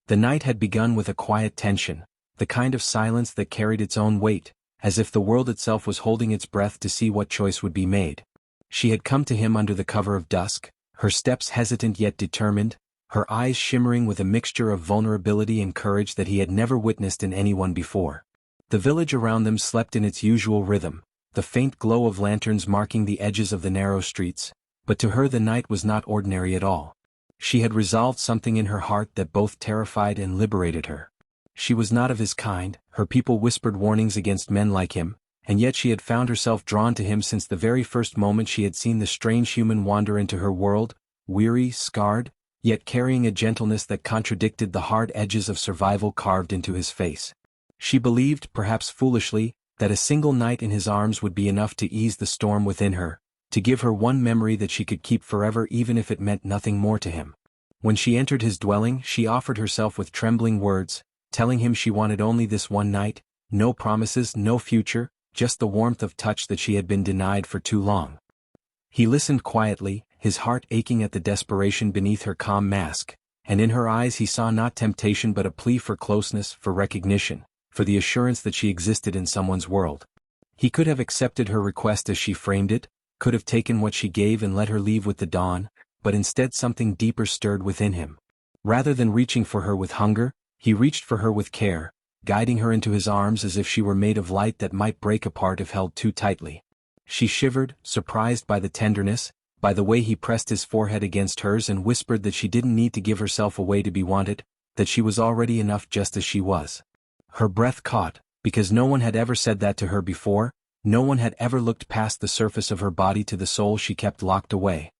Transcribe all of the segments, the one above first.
The night had begun with a quiet tension, the kind of silence that carried its own weight, as if the world itself was holding its breath to see what choice would be made. She had come to him under the cover of dusk, her steps hesitant yet determined, her eyes shimmering with a mixture of vulnerability and courage that he had never witnessed in anyone before. The village around them slept in its usual rhythm, the faint glow of lanterns marking the edges of the narrow streets, but to her the night was not ordinary at all. She had resolved something in her heart that both terrified and liberated her. She was not of his kind, her people whispered warnings against men like him, and yet she had found herself drawn to him since the very first moment she had seen the strange human wander into her world, weary, scarred, yet carrying a gentleness that contradicted the hard edges of survival carved into his face. She believed, perhaps foolishly, that a single night in his arms would be enough to ease the storm within her, to give her one memory that she could keep forever even if it meant nothing more to him. When she entered his dwelling, she offered herself with trembling words, telling him she wanted only this one night, no promises, no future, just the warmth of touch that she had been denied for too long. He listened quietly, his heart aching at the desperation beneath her calm mask, and in her eyes he saw not temptation but a plea for closeness, for recognition, for the assurance that she existed in someone's world. He could have accepted her request as she framed it, could have taken what she gave and let her leave with the dawn, but instead something deeper stirred within him. Rather than reaching for her with hunger, he reached for her with care, guiding her into his arms as if she were made of light that might break apart if held too tightly. She shivered, surprised by the tenderness, by the way he pressed his forehead against hers and whispered that she didn't need to give herself away to be wanted, that she was already enough just as she was. Her breath caught, because no one had ever said that to her before, no one had ever looked past the surface of her body to the soul she kept locked away.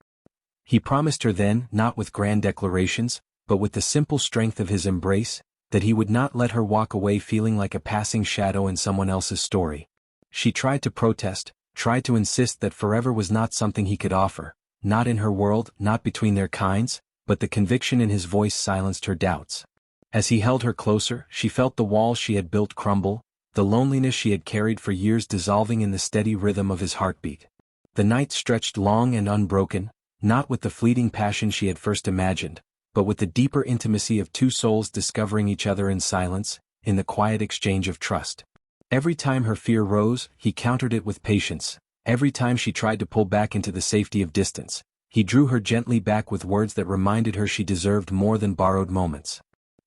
He promised her then, not with grand declarations, but with the simple strength of his embrace, that he would not let her walk away feeling like a passing shadow in someone else's story. She tried to protest, tried to insist that forever was not something he could offer, not in her world, not between their kinds, but the conviction in his voice silenced her doubts. As he held her closer, she felt the walls she had built crumble, the loneliness she had carried for years dissolving in the steady rhythm of his heartbeat. The night stretched long and unbroken, not with the fleeting passion she had first imagined, but with the deeper intimacy of two souls discovering each other in silence, in the quiet exchange of trust. Every time her fear rose, he countered it with patience. Every time she tried to pull back into the safety of distance, he drew her gently back with words that reminded her she deserved more than borrowed moments.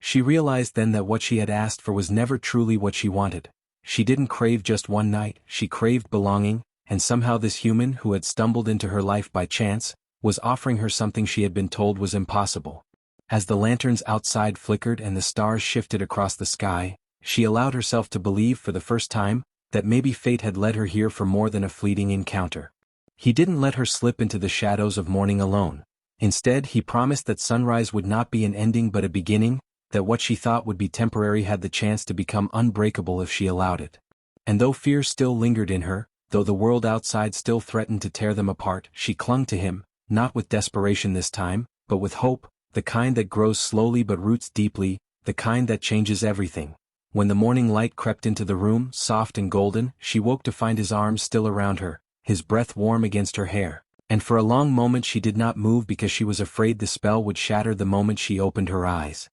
She realized then that what she had asked for was never truly what she wanted. She didn't crave just one night, she craved belonging, and somehow this human who had stumbled into her life by chance, was offering her something she had been told was impossible. As the lanterns outside flickered and the stars shifted across the sky, she allowed herself to believe for the first time, that maybe fate had led her here for more than a fleeting encounter. He didn't let her slip into the shadows of morning alone. Instead, he promised that sunrise would not be an ending but a beginning, that what she thought would be temporary had the chance to become unbreakable if she allowed it. And though fear still lingered in her, though the world outside still threatened to tear them apart, she clung to him, not with desperation this time, but with hope, the kind that grows slowly but roots deeply, the kind that changes everything. When the morning light crept into the room, soft and golden, she woke to find his arms still around her, his breath warm against her hair, and for a long moment she did not move because she was afraid the spell would shatter the moment she opened her eyes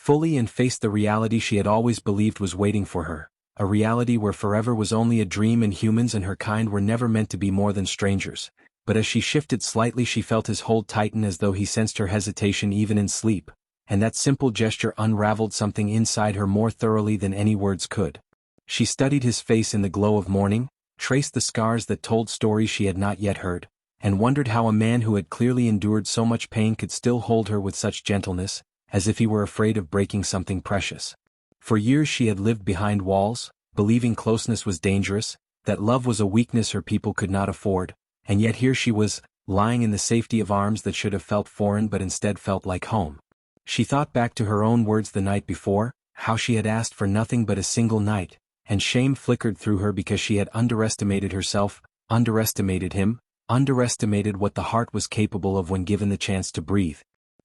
fully and faced the reality she had always believed was waiting for her, a reality where forever was only a dream and humans and her kind were never meant to be more than strangers. But as she shifted slightly she felt his hold tighten as though he sensed her hesitation even in sleep, and that simple gesture unraveled something inside her more thoroughly than any words could. She studied his face in the glow of morning, traced the scars that told stories she had not yet heard, and wondered how a man who had clearly endured so much pain could still hold her with such gentleness, as if he were afraid of breaking something precious. For years she had lived behind walls, believing closeness was dangerous, that love was a weakness her people could not afford, and yet here she was, lying in the safety of arms that should have felt foreign but instead felt like home. She thought back to her own words the night before, how she had asked for nothing but a single night, and shame flickered through her because she had underestimated herself, underestimated him, underestimated what the heart was capable of when given the chance to breathe.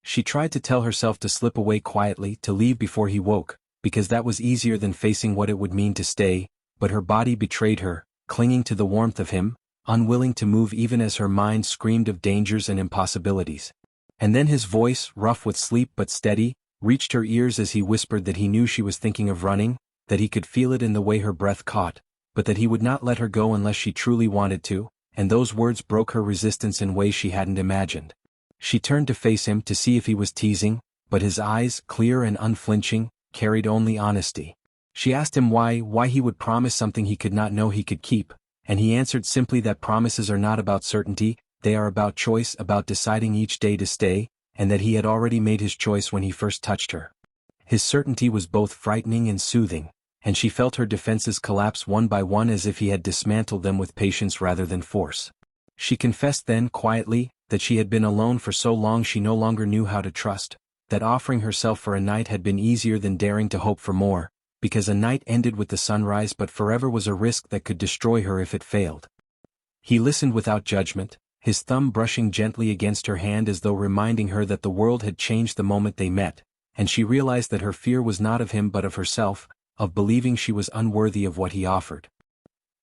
She tried to tell herself to slip away quietly, to leave before he woke, because that was easier than facing what it would mean to stay, but her body betrayed her, clinging to the warmth of him, unwilling to move even as her mind screamed of dangers and impossibilities. And then his voice, rough with sleep but steady, reached her ears as he whispered that he knew she was thinking of running, that he could feel it in the way her breath caught, but that he would not let her go unless she truly wanted to, and those words broke her resistance in ways she hadn't imagined. She turned to face him to see if he was teasing, but his eyes, clear and unflinching, carried only honesty. She asked him why he would promise something he could not know he could keep, and he answered simply that promises are not about certainty, they are about choice, about deciding each day to stay, and that he had already made his choice when he first touched her. His certainty was both frightening and soothing, and she felt her defenses collapse one by one as if he had dismantled them with patience rather than force. She confessed then, quietly, that she had been alone for so long she no longer knew how to trust, that offering herself for a night had been easier than daring to hope for more, because a night ended with the sunrise but forever was a risk that could destroy her if it failed. He listened without judgment, his thumb brushing gently against her hand as though reminding her that the world had changed the moment they met, and she realized that her fear was not of him but of herself, of believing she was unworthy of what he offered.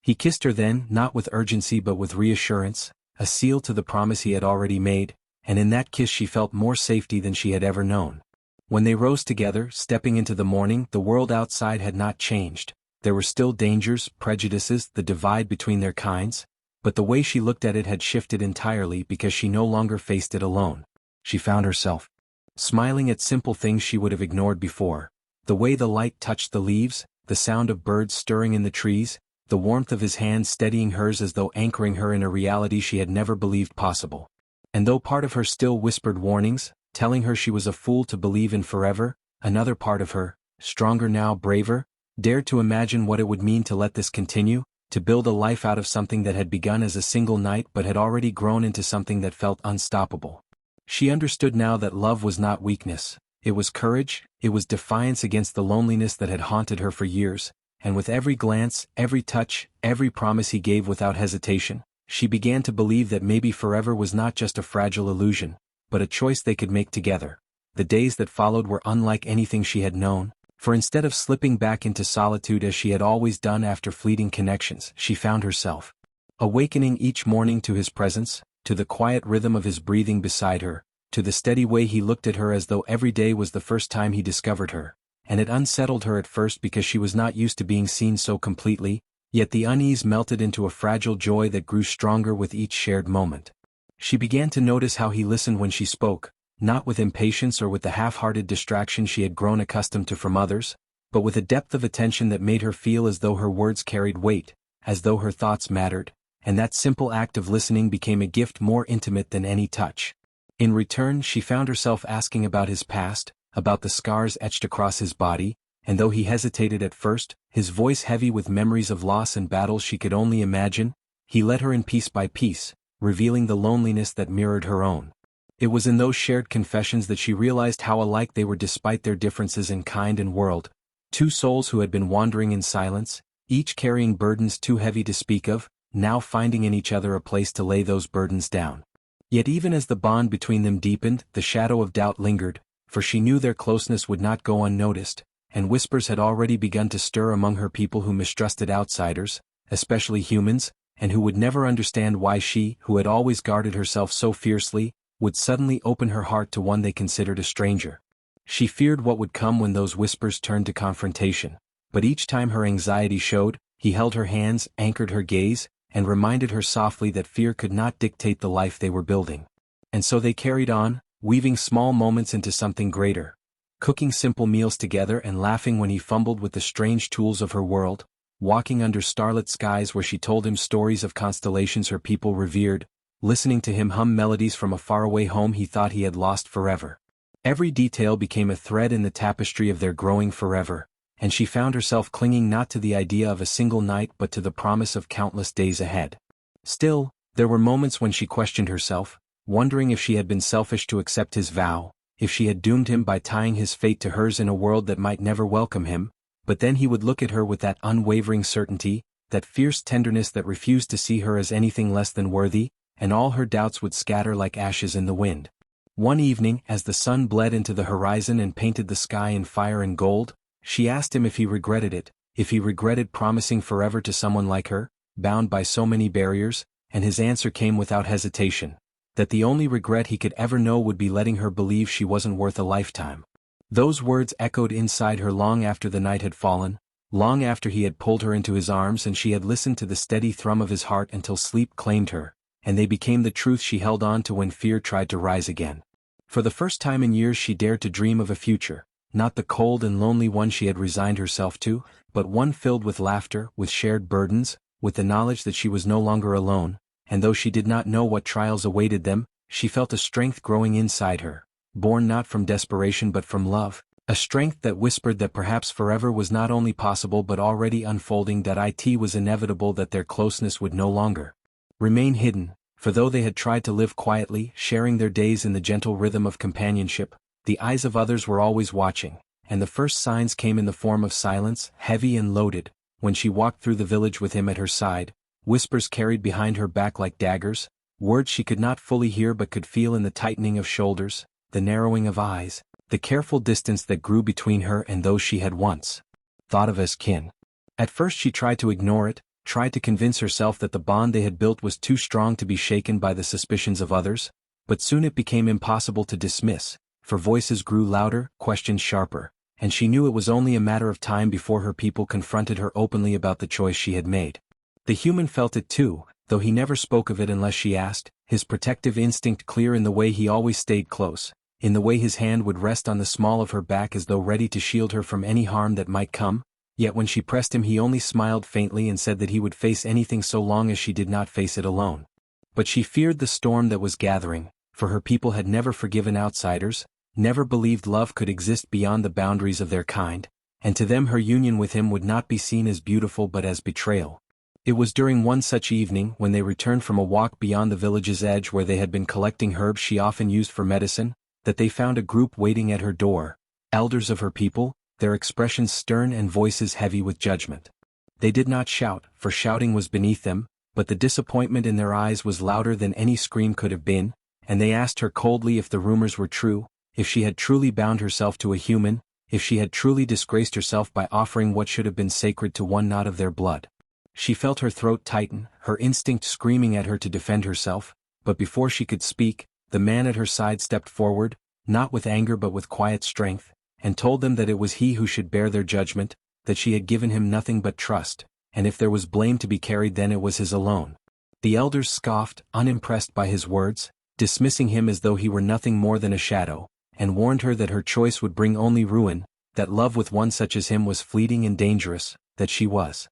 He kissed her then, not with urgency but with reassurance, a seal to the promise he had already made, and in that kiss she felt more safety than she had ever known. When they rose together, stepping into the morning, the world outside had not changed. There were still dangers, prejudices, the divide between their kinds, but the way she looked at it had shifted entirely because she no longer faced it alone. She found herself smiling at simple things she would have ignored before. The way the light touched the leaves, the sound of birds stirring in the trees, the warmth of his hand steadying hers as though anchoring her in a reality she had never believed possible. And though part of her still whispered warnings, telling her she was a fool to believe in forever, another part of her, stronger now, braver, dared to imagine what it would mean to let this continue, to build a life out of something that had begun as a single night but had already grown into something that felt unstoppable. She understood now that love was not weakness, it was courage, it was defiance against the loneliness that had haunted her for years, and with every glance, every touch, every promise he gave without hesitation, she began to believe that maybe forever was not just a fragile illusion, but a choice they could make together. The days that followed were unlike anything she had known, for instead of slipping back into solitude as she had always done after fleeting connections, she found herself awakening each morning to his presence, to the quiet rhythm of his breathing beside her, to the steady way he looked at her as though every day was the first time he discovered her, and it unsettled her at first because she was not used to being seen so completely, yet the unease melted into a fragile joy that grew stronger with each shared moment. She began to notice how he listened when she spoke, not with impatience or with the half-hearted distraction she had grown accustomed to from others, but with a depth of attention that made her feel as though her words carried weight, as though her thoughts mattered, and that simple act of listening became a gift more intimate than any touch. In return, she found herself asking about his past, about the scars etched across his body, and though he hesitated at first, his voice heavy with memories of loss and battles she could only imagine, he led her in piece by piece, revealing the loneliness that mirrored her own. It was in those shared confessions that she realized how alike they were despite their differences in kind and world, two souls who had been wandering in silence, each carrying burdens too heavy to speak of, now finding in each other a place to lay those burdens down. Yet even as the bond between them deepened, the shadow of doubt lingered, for she knew their closeness would not go unnoticed, and whispers had already begun to stir among her people who mistrusted outsiders, especially humans, and who would never understand why she, who had always guarded herself so fiercely, would suddenly open her heart to one they considered a stranger. She feared what would come when those whispers turned to confrontation, but each time her anxiety showed, he held her hands, anchored her gaze, and reminded her softly that fear could not dictate the life they were building. And so they carried on, weaving small moments into something greater, cooking simple meals together and laughing when he fumbled with the strange tools of her world, walking under starlit skies where she told him stories of constellations her people revered, listening to him hum melodies from a faraway home he thought he had lost forever. Every detail became a thread in the tapestry of their growing forever, and she found herself clinging not to the idea of a single night but to the promise of countless days ahead. Still, there were moments when she questioned herself, wondering if she had been selfish to accept his vow, if she had doomed him by tying his fate to hers in a world that might never welcome him, but then he would look at her with that unwavering certainty, that fierce tenderness that refused to see her as anything less than worthy, and all her doubts would scatter like ashes in the wind. One evening, as the sun bled into the horizon and painted the sky in fire and gold, she asked him if he regretted it, if he regretted promising forever to someone like her, bound by so many barriers, and his answer came without hesitation, that the only regret he could ever know would be letting her believe she wasn't worth a lifetime. Those words echoed inside her long after the night had fallen, long after he had pulled her into his arms and she had listened to the steady thrum of his heart until sleep claimed her, and they became the truth she held on to when fear tried to rise again. For the first time in years she dared to dream of a future, not the cold and lonely one she had resigned herself to, but one filled with laughter, with shared burdens, with the knowledge that she was no longer alone, and though she did not know what trials awaited them, she felt a strength growing inside her, born not from desperation but from love, a strength that whispered that perhaps forever was not only possible but already unfolding, that it was inevitable, that their closeness would no longer remain hidden, for though they had tried to live quietly, sharing their days in the gentle rhythm of companionship, the eyes of others were always watching, and the first signs came in the form of silence, heavy and loaded, when she walked through the village with him at her side, whispers carried behind her back like daggers, words she could not fully hear but could feel in the tightening of shoulders, the narrowing of eyes, the careful distance that grew between her and those she had once thought of as kin. At first she tried to ignore it, tried to convince herself that the bond they had built was too strong to be shaken by the suspicions of others, but soon it became impossible to dismiss, for voices grew louder, questions sharper, and she knew it was only a matter of time before her people confronted her openly about the choice she had made. The human felt it too, though he never spoke of it unless she asked, his protective instinct clear in the way he always stayed close, in the way his hand would rest on the small of her back as though ready to shield her from any harm that might come. Yet when she pressed him he only smiled faintly and said that he would face anything so long as she did not face it alone. But she feared the storm that was gathering, for her people had never forgiven outsiders, never believed love could exist beyond the boundaries of their kind, and to them her union with him would not be seen as beautiful but as betrayal. It was during one such evening, when they returned from a walk beyond the village's edge where they had been collecting herbs she often used for medicine, that they found a group waiting at her door, elders of her people, their expressions stern and voices heavy with judgment. They did not shout, for shouting was beneath them, but the disappointment in their eyes was louder than any scream could have been, and they asked her coldly if the rumors were true, if she had truly bound herself to a human, if she had truly disgraced herself by offering what should have been sacred to one not of their blood. She felt her throat tighten, her instinct screaming at her to defend herself, but before she could speak, the man at her side stepped forward, not with anger but with quiet strength, and told them that it was he who should bear their judgment, that she had given him nothing but trust, and if there was blame to be carried then it was his alone. The elders scoffed, unimpressed by his words, dismissing him as though he were nothing more than a shadow, and warned her that her choice would bring only ruin, that love with one such as him was fleeting and dangerous, that she was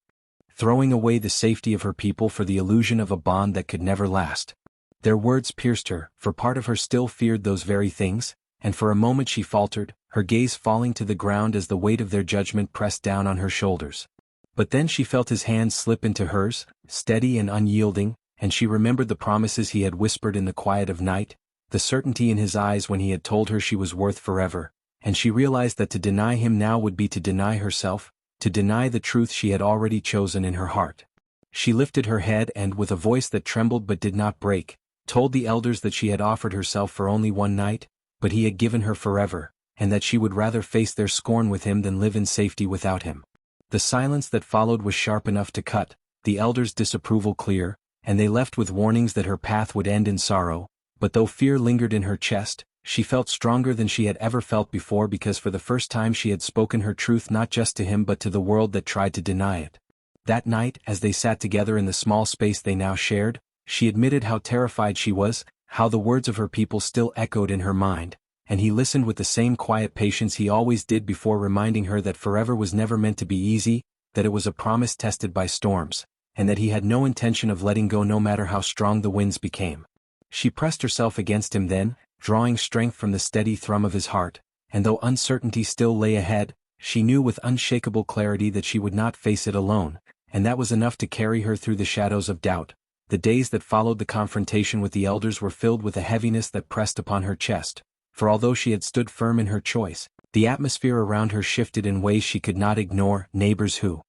throwing away the safety of her people for the illusion of a bond that could never last. Their words pierced her, for part of her still feared those very things, and for a moment she faltered, her gaze falling to the ground as the weight of their judgment pressed down on her shoulders. But then she felt his hand slip into hers, steady and unyielding, and she remembered the promises he had whispered in the quiet of night, the certainty in his eyes when he had told her she was worth forever, and she realized that to deny him now would be to deny herself, to deny the truth she had already chosen in her heart. She lifted her head and, with a voice that trembled but did not break, told the elders that she had offered herself for only one night, but he had given her forever, and that she would rather face their scorn with him than live in safety without him. The silence that followed was sharp enough to cut the elders' disapproval clear, and they left with warnings that her path would end in sorrow, but though fear lingered in her chest, she felt stronger than she had ever felt before, because for the first time she had spoken her truth not just to him but to the world that tried to deny it. That night, as they sat together in the small space they now shared, she admitted how terrified she was, how the words of her people still echoed in her mind, and he listened with the same quiet patience he always did before, reminding her that forever was never meant to be easy, that it was a promise tested by storms, and that he had no intention of letting go no matter how strong the winds became. She pressed herself against him then, drawing strength from the steady thrum of his heart, and though uncertainty still lay ahead, she knew with unshakable clarity that she would not face it alone, and that was enough to carry her through the shadows of doubt. The days that followed the confrontation with the elders were filled with a heaviness that pressed upon her chest, for although she had stood firm in her choice, the atmosphere around her shifted in ways she could not ignore. Neighbors who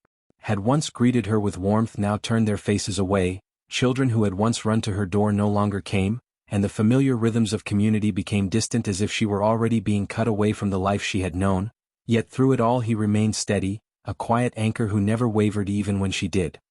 had once greeted her with warmth now turned their faces away, children who had once run to her door no longer came, and the familiar rhythms of community became distant, as if she were already being cut away from the life she had known. Yet through it all he remained steady, a quiet anchor who never wavered even when she did.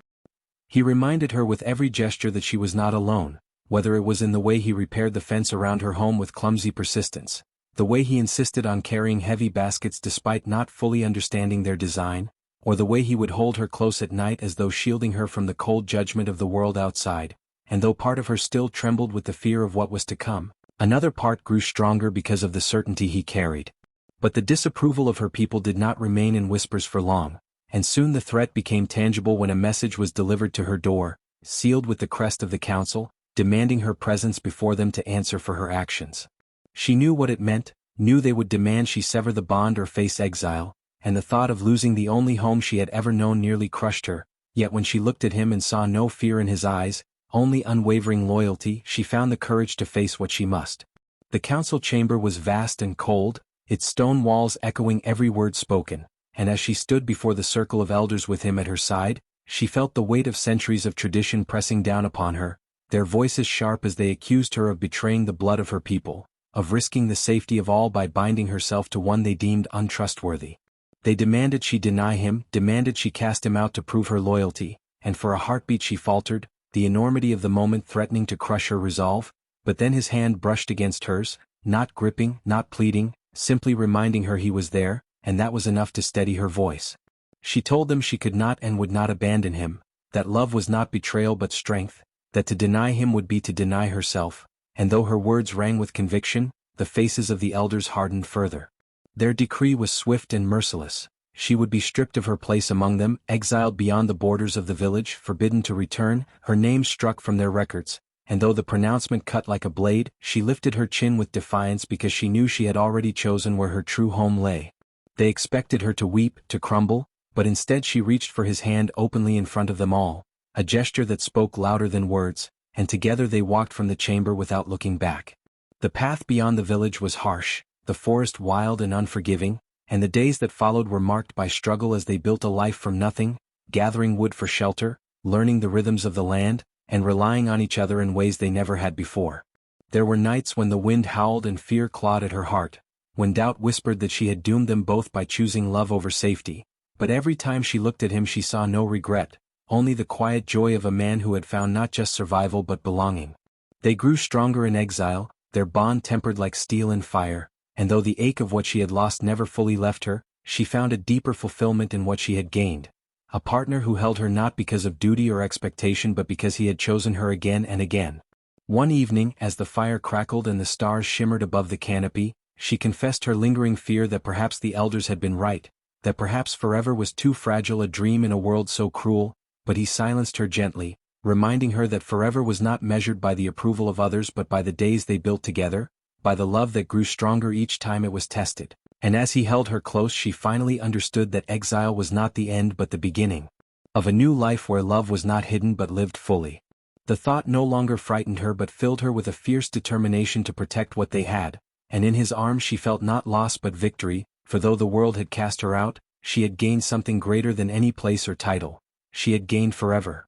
He reminded her with every gesture that she was not alone, whether it was in the way he repaired the fence around her home with clumsy persistence, the way he insisted on carrying heavy baskets despite not fully understanding their design, or the way he would hold her close at night as though shielding her from the cold judgment of the world outside, and though part of her still trembled with the fear of what was to come, another part grew stronger because of the certainty he carried. But the disapproval of her people did not remain in whispers for long, and soon the threat became tangible when a message was delivered to her door, sealed with the crest of the council, demanding her presence before them to answer for her actions. She knew what it meant, knew they would demand she sever the bond or face exile, and the thought of losing the only home she had ever known nearly crushed her, yet when she looked at him and saw no fear in his eyes, only unwavering loyalty, she found the courage to face what she must. The council chamber was vast and cold, its stone walls echoing every word spoken, and as she stood before the circle of elders with him at her side, she felt the weight of centuries of tradition pressing down upon her, their voices sharp as they accused her of betraying the blood of her people, of risking the safety of all by binding herself to one they deemed untrustworthy. They demanded she deny him, demanded she cast him out to prove her loyalty, and for a heartbeat she faltered, the enormity of the moment threatening to crush her resolve, but then his hand brushed against hers, not gripping, not pleading, simply reminding her he was there, and that was enough to steady her voice. She told them she could not and would not abandon him, that love was not betrayal but strength, that to deny him would be to deny herself, and though her words rang with conviction, the faces of the elders hardened further. Their decree was swift and merciless. She would be stripped of her place among them, exiled beyond the borders of the village, forbidden to return, her name struck from their records, and though the pronouncement cut like a blade, she lifted her chin with defiance because she knew she had already chosen where her true home lay. They expected her to weep, to crumble, but instead she reached for his hand openly in front of them all, a gesture that spoke louder than words, and together they walked from the chamber without looking back. The path beyond the village was harsh, the forest wild and unforgiving, and the days that followed were marked by struggle as they built a life from nothing, gathering wood for shelter, learning the rhythms of the land, and relying on each other in ways they never had before. There were nights when the wind howled and fear clawed at her heart, when doubt whispered that she had doomed them both by choosing love over safety, but every time she looked at him she saw no regret, only the quiet joy of a man who had found not just survival but belonging. They grew stronger in exile, their bond tempered like steel and fire, and though the ache of what she had lost never fully left her, she found a deeper fulfillment in what she had gained. A partner who held her not because of duty or expectation but because he had chosen her again and again. One evening, as the fire crackled and the stars shimmered above the canopy, she confessed her lingering fear that perhaps the elders had been right, that perhaps forever was too fragile a dream in a world so cruel, but he silenced her gently, reminding her that forever was not measured by the approval of others but by the days they built together, by the love that grew stronger each time it was tested. And as he held her close she finally understood that exile was not the end but the beginning of a new life where love was not hidden but lived fully. The thought no longer frightened her but filled her with a fierce determination to protect what they had, and in his arms she felt not loss but victory, for though the world had cast her out, she had gained something greater than any place or title. She had gained forever.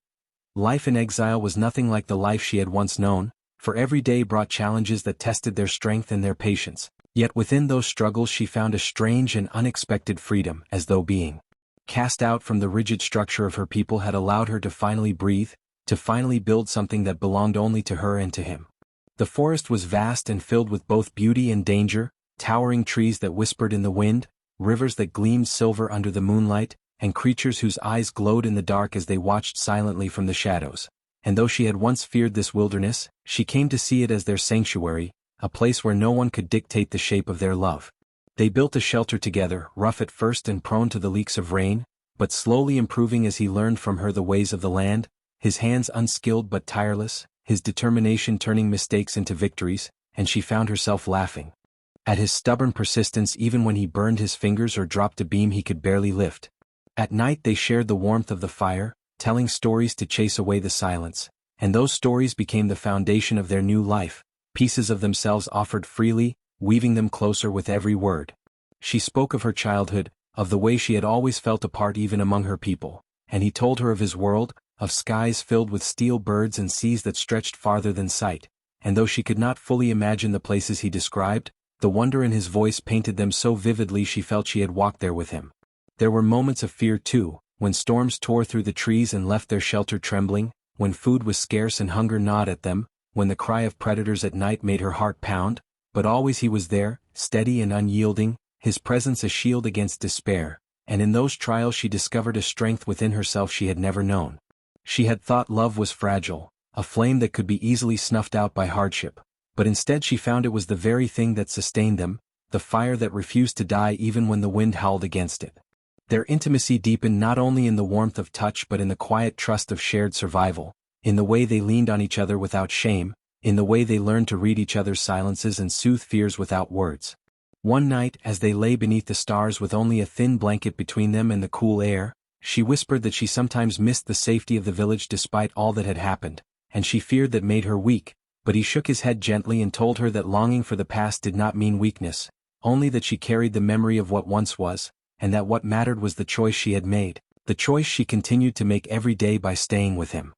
Life in exile was nothing like the life she had once known, for every day brought challenges that tested their strength and their patience. Yet within those struggles she found a strange and unexpected freedom, as though being cast out from the rigid structure of her people had allowed her to finally breathe, to finally build something that belonged only to her and to him. The forest was vast and filled with both beauty and danger, towering trees that whispered in the wind, rivers that gleamed silver under the moonlight, and creatures whose eyes glowed in the dark as they watched silently from the shadows. And though she had once feared this wilderness, she came to see it as their sanctuary, a place where no one could dictate the shape of their love. They built a shelter together, rough at first and prone to the leaks of rain, but slowly improving as he learned from her the ways of the land, his hands unskilled but tireless, his determination turning mistakes into victories, and she found herself laughing at his stubborn persistence even when he burned his fingers or dropped a beam he could barely lift. At night they shared the warmth of the fire, telling stories to chase away the silence, and those stories became the foundation of their new life, pieces of themselves offered freely, weaving them closer with every word. She spoke of her childhood, of the way she had always felt apart even among her people, and he told her of his world, of skies filled with steel birds and seas that stretched farther than sight, and though she could not fully imagine the places he described, the wonder in his voice painted them so vividly she felt she had walked there with him. There were moments of fear too, when storms tore through the trees and left their shelter trembling, when food was scarce and hunger gnawed at them, when the cry of predators at night made her heart pound, but always he was there, steady and unyielding, his presence a shield against despair, and in those trials she discovered a strength within herself she had never known. She had thought love was fragile, a flame that could be easily snuffed out by hardship, but instead she found it was the very thing that sustained them, the fire that refused to die even when the wind howled against it. Their intimacy deepened not only in the warmth of touch but in the quiet trust of shared survival, in the way they leaned on each other without shame, in the way they learned to read each other's silences and soothe fears without words. One night, as they lay beneath the stars with only a thin blanket between them and the cool air, she whispered that she sometimes missed the safety of the village despite all that had happened, and she feared that made her weak, but he shook his head gently and told her that longing for the past did not mean weakness, only that she carried the memory of what once was, and that what mattered was the choice she had made, the choice she continued to make every day by staying with him.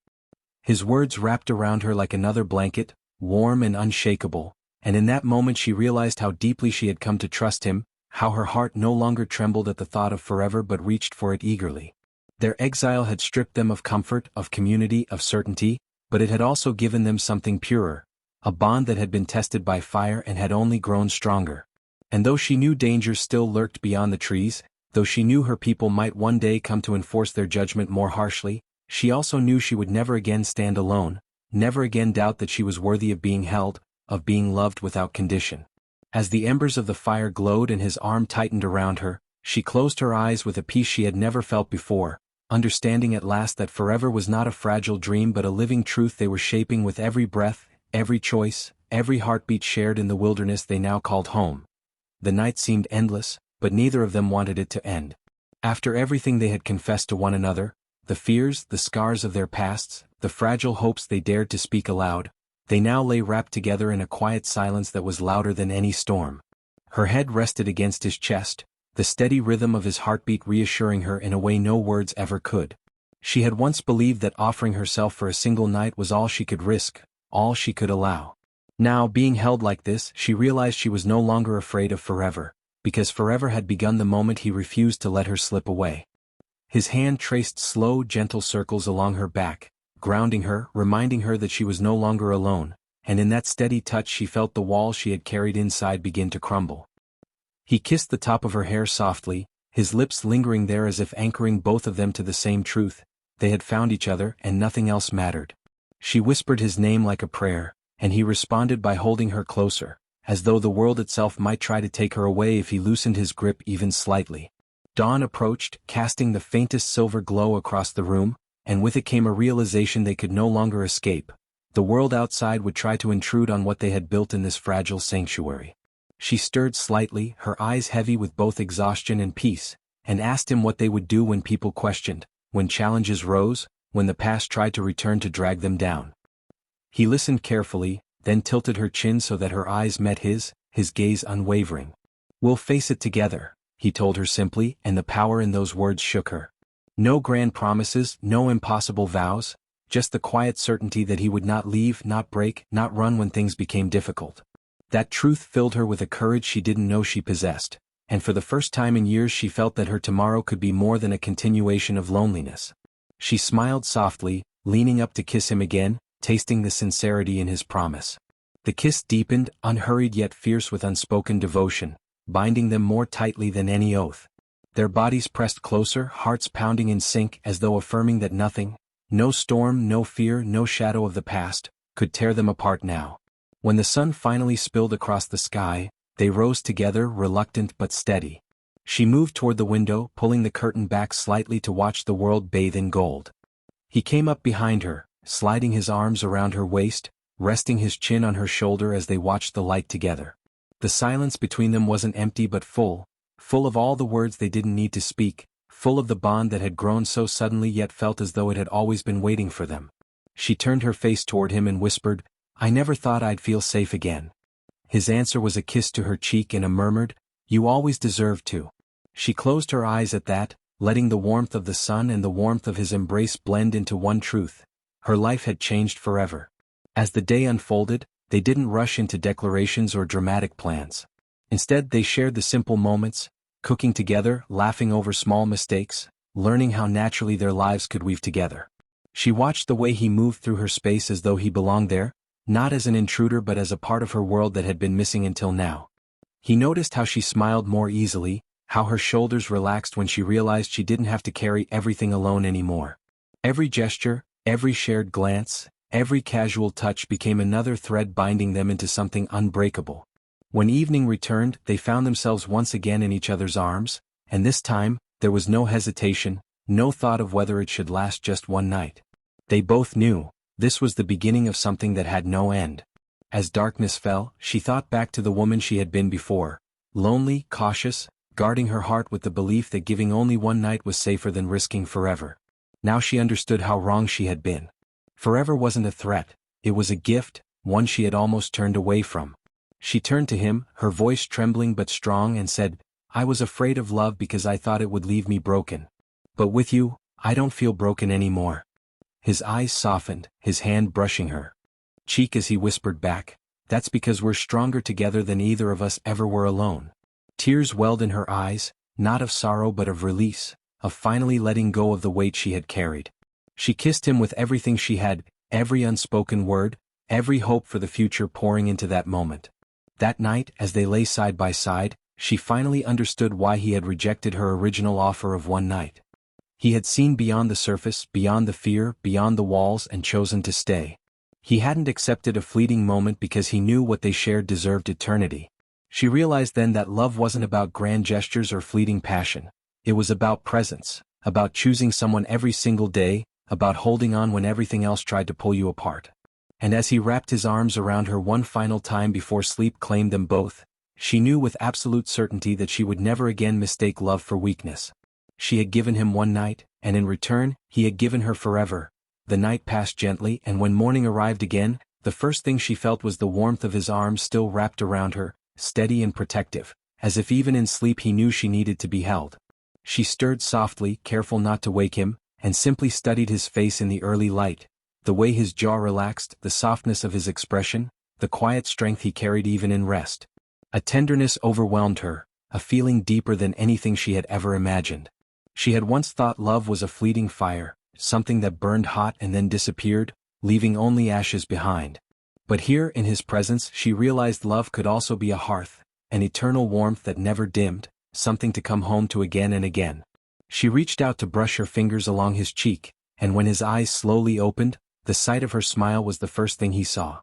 His words wrapped around her like another blanket, warm and unshakable, and in that moment she realized how deeply she had come to trust him, how her heart no longer trembled at the thought of forever but reached for it eagerly. Their exile had stripped them of comfort, of community, of certainty, but it had also given them something purer, a bond that had been tested by fire and had only grown stronger. And though she knew dangers still lurked beyond the trees, though she knew her people might one day come to enforce their judgment more harshly, she also knew she would never again stand alone, never again doubt that she was worthy of being held, of being loved without condition. As the embers of the fire glowed and his arm tightened around her, she closed her eyes with a peace she had never felt before, understanding at last that forever was not a fragile dream but a living truth they were shaping with every breath, every choice, every heartbeat shared in the wilderness they now called home. The night seemed endless, but neither of them wanted it to end. After everything they had confessed to one another, the fears, the scars of their pasts, the fragile hopes they dared to speak aloud, they now lay wrapped together in a quiet silence that was louder than any storm. Her head rested against his chest, the steady rhythm of his heartbeat reassuring her in a way no words ever could. She had once believed that offering herself for a single night was all she could risk, all she could allow. Now, being held like this, she realized she was no longer afraid of forever, because forever had begun the moment he refused to let her slip away. His hand traced slow, gentle circles along her back, grounding her, reminding her that she was no longer alone, and in that steady touch she felt the walls she had carried inside begin to crumble. He kissed the top of her hair softly, his lips lingering there as if anchoring both of them to the same truth: they had found each other and nothing else mattered. She whispered his name like a prayer, and he responded by holding her closer, as though the world itself might try to take her away if he loosened his grip even slightly. Dawn approached, casting the faintest silver glow across the room, and with it came a realization they could no longer escape. The world outside would try to intrude on what they had built in this fragile sanctuary. She stirred slightly, her eyes heavy with both exhaustion and peace, and asked him what they would do when people questioned, when challenges rose, when the past tried to return to drag them down. He listened carefully, then tilted her chin so that her eyes met his gaze unwavering. "We'll face it together," he told her simply, and the power in those words shook her. No grand promises, no impossible vows, just the quiet certainty that he would not leave, not break, not run when things became difficult. That truth filled her with a courage she didn't know she possessed, and for the first time in years she felt that her tomorrow could be more than a continuation of loneliness. She smiled softly, leaning up to kiss him again, tasting the sincerity in his promise. The kiss deepened, unhurried yet fierce with unspoken devotion, binding them more tightly than any oath. Their bodies pressed closer, hearts pounding in sync as though affirming that nothing, no storm, no fear, no shadow of the past, could tear them apart now. When the sun finally spilled across the sky, they rose together, reluctant but steady. She moved toward the window, pulling the curtain back slightly to watch the world bathe in gold. He came up behind her, sliding his arms around her waist, resting his chin on her shoulder as they watched the light together. The silence between them wasn't empty but full of all the words they didn't need to speak, full of the bond that had grown so suddenly yet felt as though it had always been waiting for them. She turned her face toward him and whispered, "I never thought I'd feel safe again." His answer was a kiss to her cheek and a murmured, "You always deserved to." She closed her eyes at that, letting the warmth of the sun and the warmth of his embrace blend into one truth: her life had changed forever. As the day unfolded, they didn't rush into declarations or dramatic plans. Instead, they shared the simple moments, cooking together, laughing over small mistakes, learning how naturally their lives could weave together. She watched the way he moved through her space as though he belonged there, not as an intruder but as a part of her world that had been missing until now. He noticed how she smiled more easily, how her shoulders relaxed when she realized she didn't have to carry everything alone anymore. Every gesture, every shared glance, every casual touch became another thread binding them into something unbreakable. When evening returned, they found themselves once again in each other's arms, and this time, there was no hesitation, no thought of whether it should last just one night. They both knew, this was the beginning of something that had no end. As darkness fell, she thought back to the woman she had been before, lonely, cautious, guarding her heart with the belief that giving only one night was safer than risking forever. Now she understood how wrong she had been. Forever wasn't a threat, it was a gift, one she had almost turned away from. She turned to him, her voice trembling but strong, and said, "I was afraid of love because I thought it would leave me broken. But with you, I don't feel broken anymore." His eyes softened, his hand brushing her cheek as he whispered back, "That's because we're stronger together than either of us ever were alone." Tears welled in her eyes, not of sorrow but of release, of finally letting go of the weight she had carried. She kissed him with everything she had, every unspoken word, every hope for the future pouring into that moment. That night, as they lay side by side, she finally understood why he had rejected her original offer of one night. He had seen beyond the surface, beyond the fear, beyond the walls, and chosen to stay. He hadn't accepted a fleeting moment because he knew what they shared deserved eternity. She realized then that love wasn't about grand gestures or fleeting passion. It was about presence, about choosing someone every single day, about holding on when everything else tried to pull you apart. And as he wrapped his arms around her one final time before sleep claimed them both, she knew with absolute certainty that she would never again mistake love for weakness. She had given him one night, and in return, he had given her forever. The night passed gently, and when morning arrived again, the first thing she felt was the warmth of his arms still wrapped around her, steady and protective, as if even in sleep he knew she needed to be held. She stirred softly, careful not to wake him, and simply studied his face in the early light, the way his jaw relaxed, the softness of his expression, the quiet strength he carried even in rest. A tenderness overwhelmed her, a feeling deeper than anything she had ever imagined. She had once thought love was a fleeting fire, something that burned hot and then disappeared, leaving only ashes behind. But here in his presence she realized love could also be a hearth, an eternal warmth that never dimmed, something to come home to again and again. She reached out to brush her fingers along his cheek, and when his eyes slowly opened, the sight of her smile was the first thing he saw.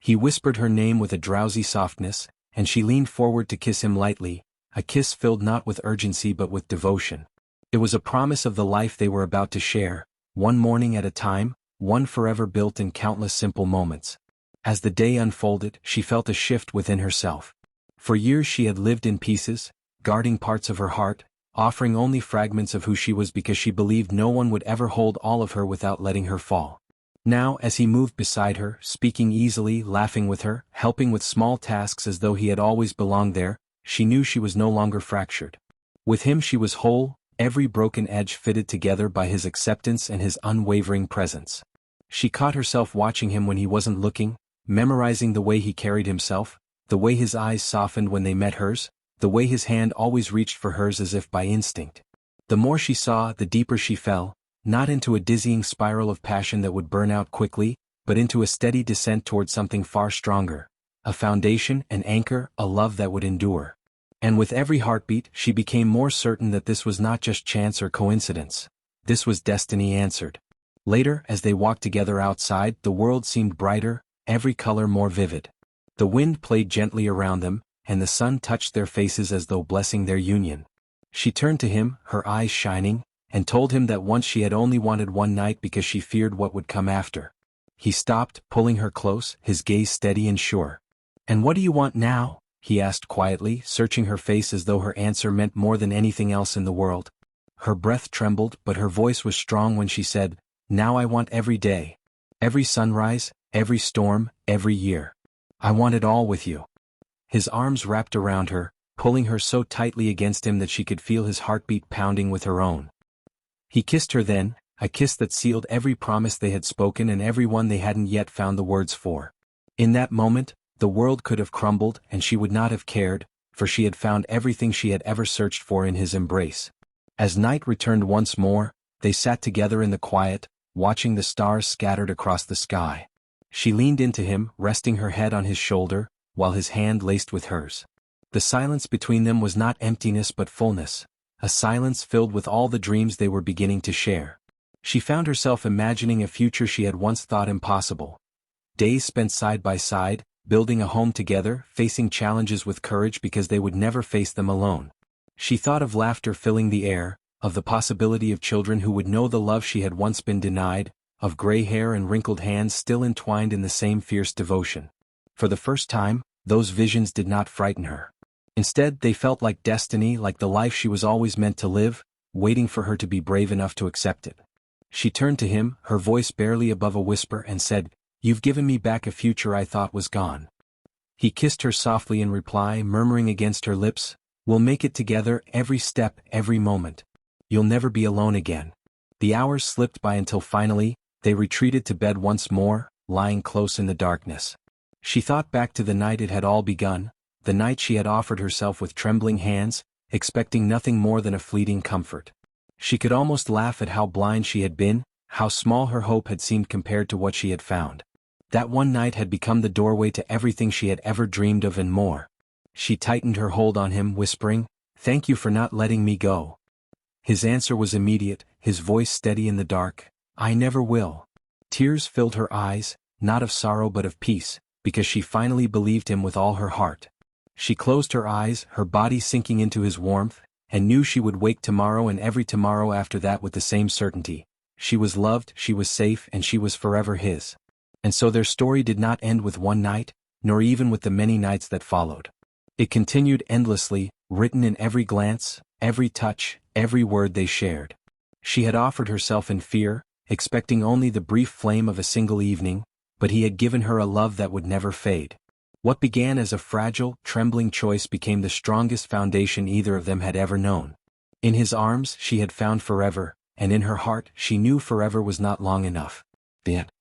He whispered her name with a drowsy softness, and she leaned forward to kiss him lightly, a kiss filled not with urgency but with devotion. It was a promise of the life they were about to share, one morning at a time, one forever built in countless simple moments. As the day unfolded, she felt a shift within herself. For years she had lived in pieces, guarding parts of her heart, offering only fragments of who she was because she believed no one would ever hold all of her without letting her fall. Now, as he moved beside her, speaking easily, laughing with her, helping with small tasks as though he had always belonged there, she knew she was no longer fractured. With him she was whole, every broken edge fitted together by his acceptance and his unwavering presence. She caught herself watching him when he wasn't looking, memorizing the way he carried himself, the way his eyes softened when they met hers, the way his hand always reached for hers as if by instinct. The more she saw, the deeper she fell, not into a dizzying spiral of passion that would burn out quickly, but into a steady descent toward something far stronger, a foundation, an anchor, a love that would endure. And with every heartbeat, she became more certain that this was not just chance or coincidence. This was destiny answered. Later, as they walked together outside, the world seemed brighter, every color more vivid. The wind played gently around them, and the sun touched their faces as though blessing their union. She turned to him, her eyes shining, and told him that once she had only wanted one night because she feared what would come after. He stopped, pulling her close, his gaze steady and sure. "And what do you want now?" he asked quietly, searching her face as though her answer meant more than anything else in the world. Her breath trembled, but her voice was strong when she said, "Now I want every day. Every sunrise, every storm, every year. I want it all with you." His arms wrapped around her, pulling her so tightly against him that she could feel his heartbeat pounding with her own. He kissed her then, a kiss that sealed every promise they had spoken and every one they hadn't yet found the words for. In that moment, the world could have crumbled and she would not have cared, for she had found everything she had ever searched for in his embrace. As night returned once more, they sat together in the quiet, watching the stars scattered across the sky. She leaned into him, resting her head on his shoulder, while his hand laced with hers. The silence between them was not emptiness but fullness, a silence filled with all the dreams they were beginning to share. She found herself imagining a future she had once thought impossible. Days spent side by side, building a home together, facing challenges with courage because they would never face them alone. She thought of laughter filling the air, of the possibility of children who would know the love she had once been denied, of gray hair and wrinkled hands still entwined in the same fierce devotion. For the first time, those visions did not frighten her. Instead, they felt like destiny, like the life she was always meant to live, waiting for her to be brave enough to accept it. She turned to him, her voice barely above a whisper, and said, "You've given me back a future I thought was gone." He kissed her softly in reply, murmuring against her lips, "We'll make it together, every step, every moment. You'll never be alone again." The hours slipped by until finally, they retreated to bed once more, lying close in the darkness. She thought back to the night it had all begun, the night she had offered herself with trembling hands, expecting nothing more than a fleeting comfort. She could almost laugh at how blind she had been, how small her hope had seemed compared to what she had found. That one night had become the doorway to everything she had ever dreamed of and more. She tightened her hold on him, whispering, "Thank you for not letting me go." His answer was immediate, his voice steady in the dark, "I never will." Tears filled her eyes, not of sorrow but of peace, because she finally believed him with all her heart. She closed her eyes, her body sinking into his warmth, and knew she would wake tomorrow and every tomorrow after that with the same certainty. She was loved, she was safe, and she was forever his. And so their story did not end with one night, nor even with the many nights that followed. It continued endlessly, written in every glance, every touch, every word they shared. She had offered herself in fear, expecting only the brief flame of a single evening, but he had given her a love that would never fade. What began as a fragile, trembling choice became the strongest foundation either of them had ever known. In his arms she had found forever, and in her heart she knew forever was not long enough. The end.